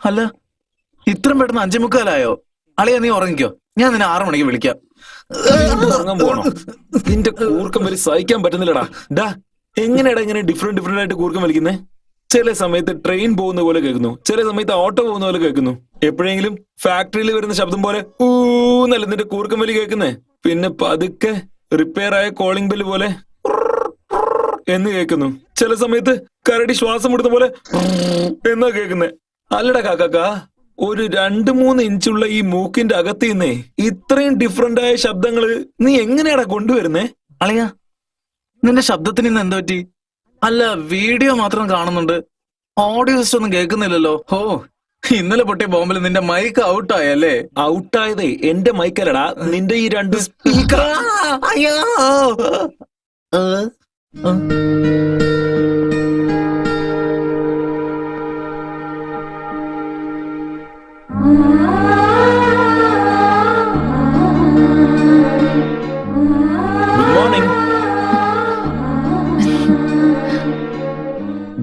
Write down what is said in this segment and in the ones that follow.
അല്ല, ഇത്രയും പെട്ടെന്ന് 5:45 അളിയാ, നീ ഉറങ്ങിക്കോ. ഞാൻ നിന്നെ 6 മണിക്ക് വിളിക്കാം. ഉറങ്ങാൻ പോകണോ? നിന്റെ കൂർക്കം വലി സഹിക്കാൻ പറ്റുന്നില്ലടാ. ഡാ, എങ്ങനെയാടാ ഇങ്ങനെ ഡിഫറെന്റ് ആയിട്ട് കൂർക്കം വലിക്കുന്നേ? ചില സമയത്ത് ട്രെയിൻ പോകുന്ന പോലെ കേൾക്കുന്നു, ചില സമയത്ത് ഓട്ടോ പോകുന്ന പോലെ കേൾക്കുന്നു. എപ്പോഴെങ്കിലും ഫാക്ടറിയിൽ വരുന്ന ശബ്ദം പോലെ ഊന്നല്ല നിന്റെ കൂർക്കം വലി കേൾക്കുന്നേ. പിന്നെ പതുക്കെ റിപ്പയർ ആയ കോളിംഗ് ബെല്ല് പോലെ എന്ന് കേൾക്കുന്നു. ചില സമയത്ത് കരടി ശ്വാസം വിടുന്ന പോലെ എന്നാ കേൾക്കുന്നേ. അല്ലടാ കാക്കാ, ഒരു 2-3 ഇഞ്ചുള്ള ഈ മൂക്കിന്റെ അകത്ത് നിന്നേ ഇത്രയും ഡിഫറെന്റ് ആയ ശബ്ദങ്ങള് നീ എങ്ങനെയാടാ കൊണ്ടുവരുന്നേ? അളിയാ, നിന്റെ ശബ്ദത്തിന് ഇന്ന് എന്താ പറ്റി? അല്ല, വീഡിയോ മാത്രം കാണുന്നുണ്ട്, ഓഡിയോ സിസ്റ്റം ഒന്നും കേൾക്കുന്നില്ലല്ലോ. ഓ, ഇന്നലെ പൊട്ടിയ ബോംബിൽ നിന്റെ മൈക്ക് ഔട്ടായല്ലേ? ഔട്ടായതേ എന്റെ മൈക്കല്ലടാ, നിന്റെ ഈ 2 സ്പീക്കർ. അയ്യോ.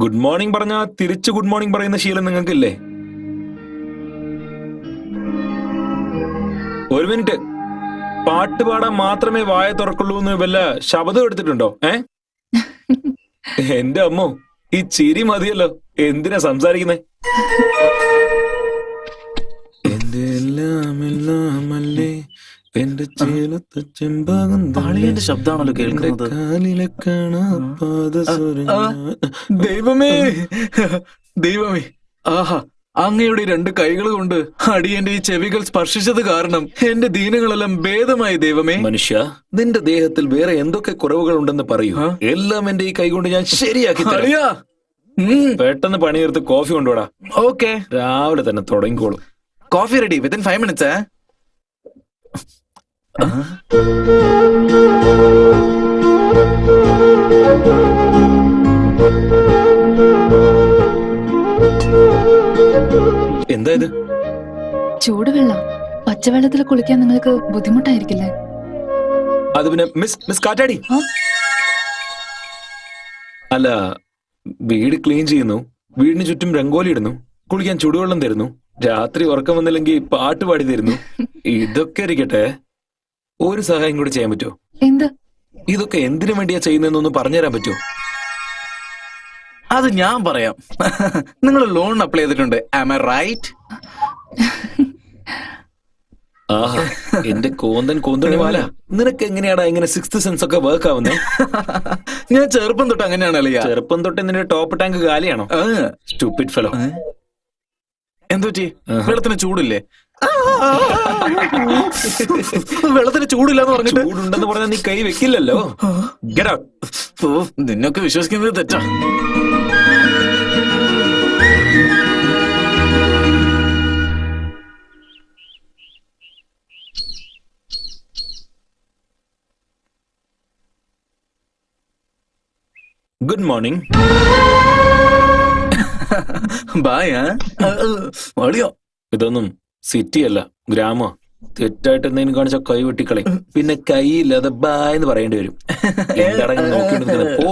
ഗുഡ് മോർണിംഗ് പറഞ്ഞാ തിരിച്ചു ഗുഡ് മോർണിംഗ് പറയുന്ന ശീലം നിങ്ങൾക്കില്ലേ? ഒരു മിനിറ്റ്, പാട്ട് പാടാൻ മാത്രമേ വായ തുറക്കുള്ളൂ എന്ന് വല്ല ശബ്ദം എടുത്തിട്ടുണ്ടോ? എന്റെ അമ്മോ, ഈ ചിരി മതിയല്ലോ, എന്തിനാ സംസാരിക്കുന്നേ? എന്റെ എല്ലാമല്ലേ എന്റെ ചേലത്തെ ചെമ്പാകും അളിയന്റെ ശബ്ദമാണല്ലോ കേൾക്കുന്നത്. കാലിലെ ദൈവമേ, ദൈവമേ, ആഹാ, അങ്ങയുടെ 2 കൈകൾ കൊണ്ട് അടിയന്റെ ഈ ചെവികൾ സ്പർശിച്ചത് കാരണം എന്റെ ദീനങ്ങളെല്ലാം ഭേദമായി. ദൈവമേ, മനുഷ്യ, നിന്റെ ദേഹത്തിൽ വേറെ എന്തൊക്കെ കുറവുകൾ ഉണ്ടെന്ന് പറയൂ. എല്ലാം എന്റെ ഈ കൈ കൊണ്ട് ഞാൻ ശരിയാക്കി തരാം. പെട്ടെന്ന് പണിയെടുത്ത് കോഫി കൊണ്ടുപോടാ. ഓക്കെ, രാവിലെ തന്നെ തുടങ്ങിക്കോളും. Coffee ready within 5 minutes. എന്താ ഇത്? ചൂടുവെള്ളം. പച്ചവെള്ളത്തിൽ കുളിക്കാൻ നിങ്ങൾക്ക് ബുദ്ധിമുട്ടായിരിക്കില്ലേ? അത് പിന്നെ മിസ് കാറ്റാടി. അല്ല, വീട് ക്ലീൻ ചെയ്യുന്നു, വീടിന് ചുറ്റും രംഗോലി ഇടുന്നു, കുളിക്കാൻ ചൂടുവെള്ളം തരുന്നു, രാത്രി ഉറക്കം വന്നില്ലെങ്കിൽ പാട്ട് പാടി തരുന്നു. ഇതൊക്കെ ഇരിക്കട്ടെ, ഒരു സഹായം കൂടി ചെയ്യാൻ പറ്റുമോ? എന്ത്? ഇതൊക്കെ എന്തിനു വേണ്ടിയാ ചെയ്യുന്നതെന്നൊന്ന് പറഞ്ഞുതരാൻ പറ്റുമോ? അത് ഞാൻ പറയാം. നിങ്ങൾ ലോൺ അപ്ലൈ ചെയ്തിട്ടുണ്ട്, ആം ഐ റൈറ്റ്? ആഹാ, എന്റെ കോന്തണി വാല, നിനക്ക് എങ്ങനെയാടാ ഇങ്ങനെ 6th സെൻസ് ഒക്കെ വർക്ക് ആവുന്നേ? ഞാൻ ചെറുപ്പം തൊട്ട് അങ്ങനെയാണ് അളിയാ. ചെറുപ്പം തൊട്ട് നിന്റെ ടോപ്പ് ടാങ്ക് കാലിയാണോ? Stupid fellow. എന്തുപറ്റി? വെള്ളത്തിന് ചൂടില്ലേ? വെള്ളത്തിന് ചൂടില്ലെന്ന് പറഞ്ഞിട്ട് ചൂടുണ്ടെന്ന് പറഞ്ഞാൽ നീ കൈ വെക്കില്ലല്ലോ. Get out. നിന്നൊക്കെ വിശ്വസിക്കുന്നത് തെറ്റാ. Good morning. ബായ്. ഓടിയോ? ഇതൊന്നും സിറ്റി അല്ല, ഗ്രാമോ. തെറ്റായിട്ട് എന്തെങ്കിലും കാണിച്ച കൈ വെട്ടിക്കളയും. പിന്നെ കൈയില്ലാതെ ബായ് എന്ന് പറയേണ്ടി വരും. എന്താടാ നോക്കിയിട്ട് പോ.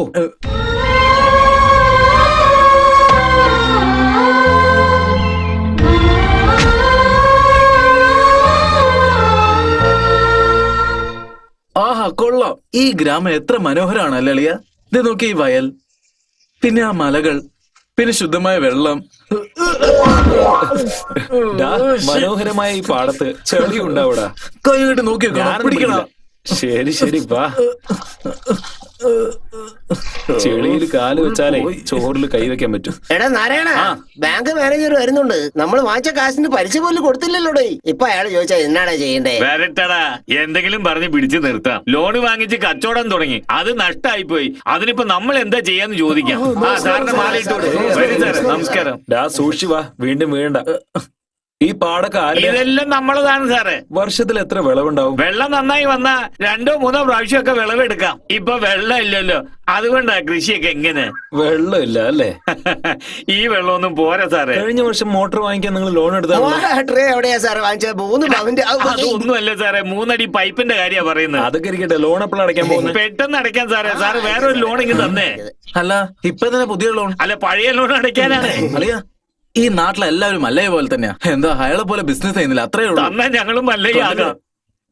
ആഹാ, കൊള്ളാം. ഈ ഗ്രാമം എത്ര മനോഹരമാണ് അല്ലേ അളിയ? ഇത് നോക്കി, ഈ വയൽ, പിന്നെ ആ മലകൾ, പിന്നെ ശുദ്ധമായ വെള്ളം. മനോഹരമായ ഈ പാടത്ത് ചെളി ഉണ്ടാവൂടാ. കൈ കിട്ടി നോക്കിയോ, പിടിക്കണം. ശരി വാ. ചെളിയിൽ കാല് വെച്ചാലേ ചോറിൽ കൈവയ്ക്കാൻ പറ്റും. എടാ നാരായണ, ബാങ്ക് മാനേജർ വരുന്നുണ്ട്. നമ്മൾ വാങ്ങിച്ച കാശിന് പലിശ പോലും കൊടുത്തില്ലല്ലോടേ. ഇപ്പൊ അയാൾ ചോദിച്ചാ എന്നാടാ ചെയ്യണ്ടേ? വരട്ടടാ, എന്തെങ്കിലും പറഞ്ഞ് പിടിച്ചു നിർത്താം. ലോണ് വാങ്ങിച്ച് കച്ചവടം തുടങ്ങി, അത് നഷ്ടമായി പോയി. അതിനിപ്പോ നമ്മൾ എന്താ ചെയ്യാന്ന് ചോദിക്കാം. സാറിന്റെ മാലയിട്ടോട്. നമസ്കാരം. സൂക്ഷിച്ചു വാ, വീണ്ടും വീഴണ്ട. ഈ പാടൊക്കെ ആരുടെ? ഇതെല്ലാം നമ്മളതാണ് സാറേ. വർഷത്തിൽ എത്ര വിളവുണ്ടാവും? വെള്ളം നന്നായി വന്നാ 2 3 പ്രാവശ്യമൊക്കെ വിളവെടുക്കാം. ഇപ്പൊ വെള്ളം ഇല്ലല്ലോ, അതുകൊണ്ടാ കൃഷിയൊക്കെ എങ്ങനെ. വെള്ളമില്ല അല്ലേ? ഈ വെള്ളമൊന്നും പോരാ സാറേ. കഴിഞ്ഞ വർഷം മോട്ടോർ വാങ്ങിക്കാൻ നിങ്ങൾ ലോൺ എടുത്താണോ? ട്രേ എവിടെയാ സാർ വാങ്ങിച്ചത്? 3 പവന്റെ അതൊന്നുമല്ല സാറേ, 3 അടി പൈപ്പിന്റെ കാര്യ പറയുന്നത്. അതൊക്കെ ഇരിക്കട്ടെ, ലോൺ എപ്പോഴും അടയ്ക്കാൻ പോകുന്നത്? പെട്ടെന്ന് അടയ്ക്കാൻ സാറേ. സാറ് വേറൊരു ലോൺ ഇങ്ങ് തന്നേ. അല്ല ഇപ്പൊ തന്നെ പുതിയ ലോൺ? അല്ല, പഴയ ലോൺ അടയ്ക്കാനാണ്. അളിയ ഈ നാട്ടിലെ എല്ലാവരും മല്ലയെ പോലെ തന്നെയാ. എന്താ അയാളെ പോലെ ബിസിനസ് ചെയ്യുന്നില്ല, അത്രേ ഉള്ളൂ. തന്നാ ഞങ്ങളും മല്ലയാകാം.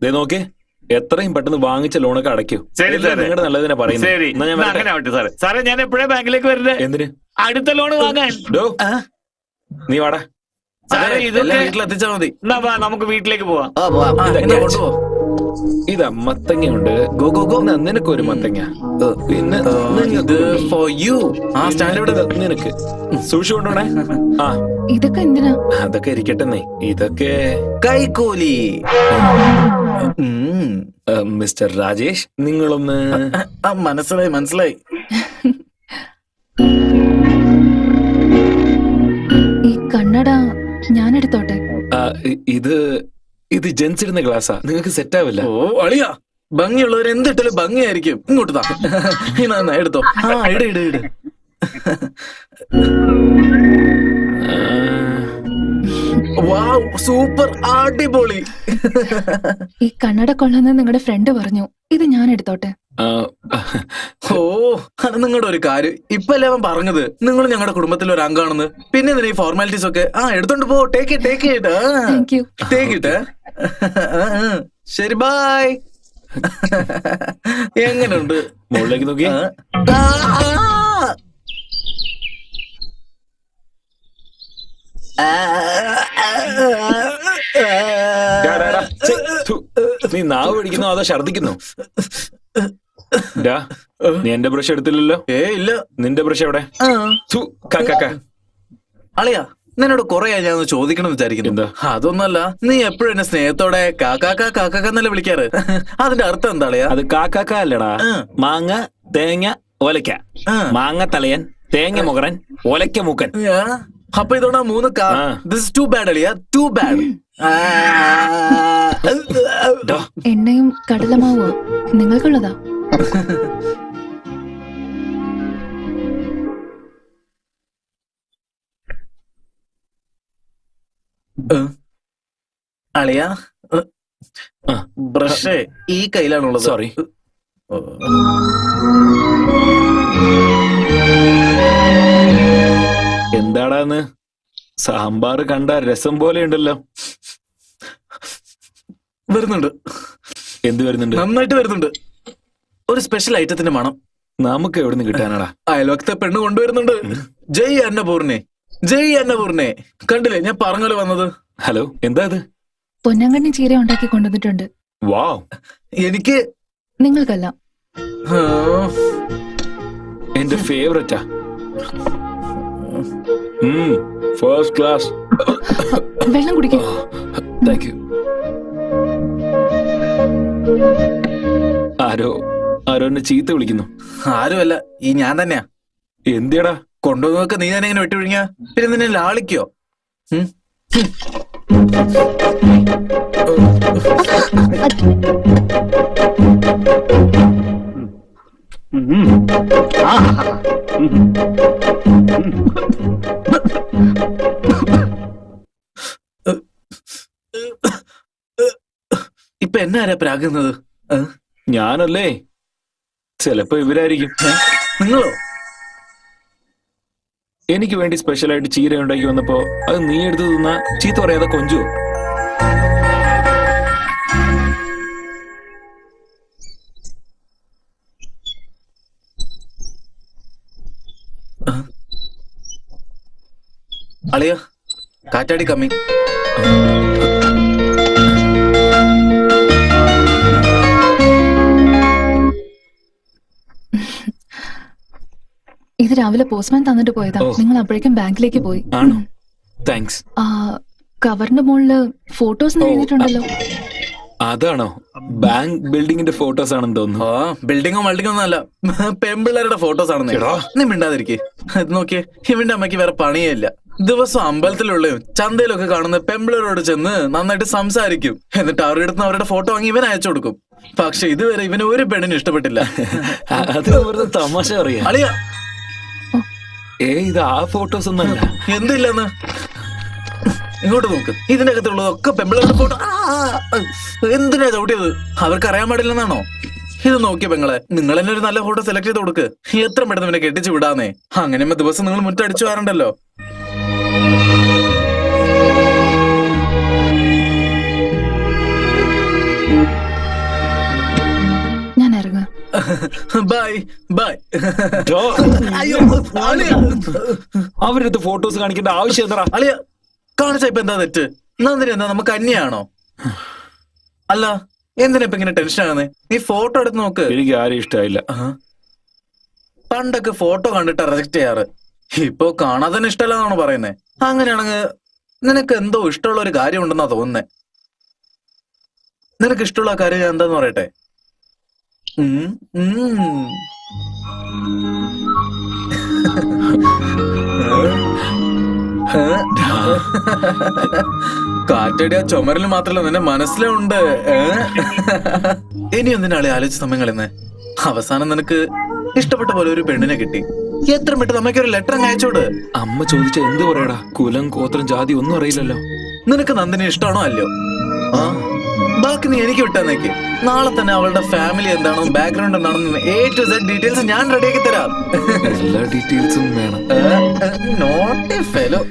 ദേ നോക്കേ, എത്രയും പെട്ടെന്ന് വാങ്ങിച്ച ലോണൊക്കെ അടയ്ക്കൂ. ശരി എല്ലാം സാറേ. നിങ്ങളുടെ നല്ലതിനെ പറയുന്നത്. ശരി, എന്നാ ഞാൻ എന്നാ വരട്ടെ. അങ്ങനെ ആവട്ടെ സാറേ. സാറേ ഞാൻ എപ്പോഴാ ബാങ്കിലേക്ക് വരണ്ടേ? എന്തിന്? അടുത്ത ലോൺ വാങ്ങാൻ. ഡോ, ആ? നീ വാടാ. സാറേ അതെ, ഇതൊക്കെ എല്ലാം വീട്ടിലെത്തിച്ചാ മതി. എന്നാ വാ, നമുക്ക് വീട്ടിലേക്ക് പോവാം. ആ, എന്നാ കൊണ്ടുപോ. ഇതാ മത്തങ്ങയുണ്ട്. Go go go. എന്നാ നിനക്കൊരു മത്തങ്ങ. പിന്നെ ഇത് നിങ്ങൾക്ക് ഫോർ യു. ആ സ്റ്റാൻഡ് ഇവിടെ. ഇത് നിനക്ക് സൂക്ഷിച്ചു കൊണ്ടോണേ. ആ, ഇതൊക്കെ എന്തിനാ? അതൊക്കെ ഇരിക്കട്ടെന്നേ. ഇതൊക്കെ കൈക്കൂലി. മിസ്റ്റർ രാജേഷ്, നിങ്ങളൊന്ന് മനസ്സിലായി മനസ്സിലായി. ഈ കണ്ണട ഞാൻ എടുത്തോട്ടെ? ആ, ഇത് ജെൻസ് ഇടുന്ന ഗ്ലാസ്സാ, നിങ്ങൾക്ക് സെറ്റ് ആവില്ല. ഓ അളിയ, ഭംഗിയുള്ളവർ എന്തിട്ടാലും ഭംഗിയായിരിക്കും. ഇങ്ങോട്ട് താ. ഇന്നാ എടുത്തോ. ആ ഇട് ഇട് ഇട്. വാവ്, സൂപ്പർ, അടിപൊളി. ഈ കണ്ണട കൊള്ളാന്ന് നിങ്ങളുടെ ഫ്രണ്ട് പറഞ്ഞു. ഇത് ഞാൻ എടുത്തോട്ടെ? ഓ, അത് നിങ്ങളുടെ ഒരു കാര്യം. ഇപ്പല്ലേ അവൻ പറഞ്ഞത് നിങ്ങൾ ഞങ്ങളുടെ കുടുംബത്തിലെ ഒരു അംഗമാണെന്ന്. പിന്നെ എന്തിനാ ഈ ഫോർമാലിറ്റീസ് ഒക്കെ? ആ എടുത്തോണ്ട് പോ. ടേക്ക് ഇട്ട്. Thank you. ടേക്ക് ഇട്ട്. ശരി, ബൈ. എങ്ങനെയുണ്ട്? മുകളിലേക്ക് നോക്കി. ഡാ, ഡാ, ഡാ. ഛെ, ഥു. നീ നാവ് പിടിക്കുന്നോ അതോ ഛർദിക്കുന്നോ? ഡാ, നീ എന്റെ ബ്രഷ് എടുത്തില്ലല്ലോ. ഇല്ല. നിന്റെ ബ്രഷ് എവിടെ? ഥു, അളിയാ, നിന്നോട് കൊറേ ഞാൻ ഒന്ന് ചോദിക്കണം വിചാരിക്കുന്നു. എന്താ? അതൊന്നല്ല, നീ എപ്പോഴും എന്നെ സ്നേഹത്തോടെ കാക്കാന്നല്ലേ വിളിക്കാറ്. അതിന്റെ അർത്ഥം എന്താ അളിയാ? അത് കാക്കാക്ക അല്ലടാ. മാങ്ങ തേങ്ങ ഒലക്ക. ആ. മാങ്ങ തലയൻ, തേങ്ങ മുകറൻ, ഒലക്ക മൂക്കൻ. ആ, അപ്പൊ ഇതോടാ 3 കാ. ആ. ദിസ് ഇസ് ടു ബാഡ് അളിയാ, ടു ബാഡ്. എണ്ണയും കടലമാവോ നിങ്ങൾക്കുള്ളതാ? അളിയാ, ആ. ബ്രഷ് ഈ കയ്യിലാണുള്ളത്. സോറി. എന്താടാന്ന്? സാമ്പാർ കണ്ട രസം പോലെ ഉണ്ടല്ലോ. വരുന്നുണ്ട്. എന്ത് വരുന്നുണ്ട്? നന്നായിട്ട് വരുന്നുണ്ട്. ഒരു സ്പെഷ്യൽ ഐറ്റത്തിന്റെ മണം. നമുക്ക് എവിടുന്ന് കിട്ടാനാടാ? അയൽവക്കത്തെ പെണ്ണ് കൊണ്ടുവരുന്നുണ്ട്. ജയ് അന്നപൂർണെ, ജയ് അന്നപൂർണെ. കണ്ടില്ലേ ഞാൻ പറഞ്ഞല്ലോ വന്നത്. ഹലോ, എന്താ ഇത്? പൊന്നങ്കണ്ണി ചീര ഉണ്ടാക്കി കൊണ്ടുവന്നിട്ടുണ്ട്. വാവ്, എനിക്ക് നിങ്ങൾക്കല്ല. ആ, എന്റെ ഫേവറേറ്റാ. First class. വെള്ളം കുടിക്കും. Thank you. ആരോ എന്നെ ചീത്ത വിളിക്കുന്നു. ആരുമല്ല, ഈ ഞാൻ തന്നെയാ. എന്തിയടാ? കൊണ്ടുവന്നൊക്കെ നീ തന്നെ എങ്ങനെ വെട്ടിവിഴിഞ്ഞ? പിന്നെ നിന്നെ ലാളിക്കോ? ഇപ്പൊ എന്നാരാ പ്രാകുന്നത്? ഞാനല്ലേ? ചിലപ്പോ ഇവരായിരിക്കും. നിങ്ങളോ? എനിക്ക് വേണ്ടി സ്പെഷ്യലായിട്ട് ചീര ഉണ്ടാക്കി വന്നപ്പോ അത് നീ എടുത്ത് തിന്നാ ചീത്ത പറയാതെ കൊഞ്ചു. അളിയ, കാറ്റാടി കമ്മി. ഇത് രാവിലെ പോസ്റ്റ്മാൻ തന്നിട്ട് പോയതാ. നിങ്ങൾ അപ്പോഴേക്കും ബാങ്കിലേക്ക് പോയി. ആണോ? താങ്ക്സ്. കവറിന്റെ മുകളില് ഫോട്ടോസ് എഴുതിയിട്ടുണ്ടല്ലോ. അതാണോ ബാങ്ക് ബിൽഡിങ്ങിന്റെ ഫോട്ടോസ് ആണെന്ന് തോന്നുന്നു. ആ ബിൽഡിങ്ങോ മൾഡിങ്ങോ ഒന്നും അല്ല, പെമ്പിള്ളേരുടെ ഫോട്ടോസ് ആണെന്ന്. എടാ. നീ മിണ്ടാതിരിക്കേ. ഇത് നോക്കിയേ, ഇവന്റെ അമ്മയ്ക്ക് വേറെ പണിയേ ഇല്ല. ദിവസം അമ്പലത്തിലുള്ളയും ചന്തയിലൊക്കെ കാണുന്ന പെമ്പിളരോട് ചെന്ന് നന്നായിട്ട് സംസാരിക്കും. എന്നിട്ട് അവരുടെ അടുത്ത് അവരുടെ ഫോട്ടോ വാങ്ങി ഇവൻ അയച്ചു കൊടുക്കും. പക്ഷെ ഇതുവരെ ഇവന് ഒരു പെണ്ണിന് ഇഷ്ടപ്പെട്ടില്ല. അത് വെറുതെ തമാശ അറിയാം. അളിയ ഇത് ആ ഫോട്ടോസ് ഒന്നല്ല. എന്തില്ലെന്ന് ഇങ്ങോട്ട് നോക്ക്. ഇതിന്റെ അകത്തുള്ളതൊക്കെ പെമ്പിളരുടെ ഫോട്ടോ. എന്തിനാ ചവിട്ടിയത്? അവർക്ക് അറിയാൻ പാടില്ലെന്നാണോ? ഇത് നോക്കിയ പെങ്ങളെ, നിങ്ങൾ തന്നെ ഒരു നല്ല ഫോട്ടോ സെലക്ട് ചെയ്ത് കൊടുക്ക്. എത്ര പെട്ടെന്ന് ഇവനെ കെട്ടിച്ചു വിടാന്നേ. അങ്ങനെ ദിവസം നിങ്ങൾ മുറ്റടിച്ചു വരണ്ടല്ലോ. ഞാൻ ഇറങ്ങാം. Bye bye. ഡോ, അയ്യോ അളിയ, അവരടുത്ത് ഫോട്ടോസ് കാണിക്കേണ്ട ആവശ്യം എന്താ? അളിയ കാണിച്ച ഇപ്പൊ എന്താ തെറ്റ്? നന്ദിനി എന്താ നമുക്ക് അന്യാണോ? അല്ല എന്തിനാ ഇപ്പൊ ഇങ്ങനെ ടെൻഷൻ ആകുന്നേ? നീ ഫോട്ടോ എടുത്ത് നോക്ക്. എനിക്ക് ആരും ഇഷ്ടമായില്ല. പണ്ടൊക്കെ ഫോട്ടോ കണ്ടിട്ട് റിജക്ട് ചെയ്യാറ്, ഇപ്പൊ കാണാതെ തന്നെ ഇഷ്ടമല്ലെന്നാണോ പറയുന്നേ? അങ്ങനെയാണെങ്കിൽ നിനക്ക് എന്തോ ഇഷ്ടമുള്ള ഒരു കാര്യം ഉണ്ടെന്നാ തോന്നുന്നേ. നിനക്ക് ഇഷ്ടമുള്ള കാര്യം ഞാൻ എന്താന്ന് പറയട്ടെ? കാറ്റടിയ ചുമരിൽ മാത്രല്ല നിന്റെ മനസ്സിലുണ്ട്. ഇനി എന്തിനാളെ ആലോചിച്ച സമയം കളയുന്നേ? അവസാനം നിനക്ക് ഇഷ്ടപ്പെട്ട പോലെ ഒരു പെണ്ണിനെ കിട്ടി. എത്ര പെട്ടെന്ന് അമ്മയ്ക്ക് ഒരു ലെറ്റർ അയച്ചോട്. അമ്മ ചോദിച്ച എന്ത് പറയടാ? കുലം ഗോത്രം ജാതി ഒന്നും അറിയില്ലല്ലോ. നിനക്ക് നന്ദിനെ ഇഷ്ടമാണോ അല്ലയോ? ആ ബാക്കി നീ എനിക്ക് വിട്ടാന്നേക്ക്. നാളെ തന്നെ അവളുടെ ഫാമിലി എന്താണെന്നും ബാക്ക്ഗ്രൗണ്ട് എന്താണെന്നും A to Z ഡീറ്റെയിൽസ് ഞാൻ റെഡിയാക്കി തരാം. എല്ലാ ഡീറ്റെയിൽസും വേണം. Note a fellow.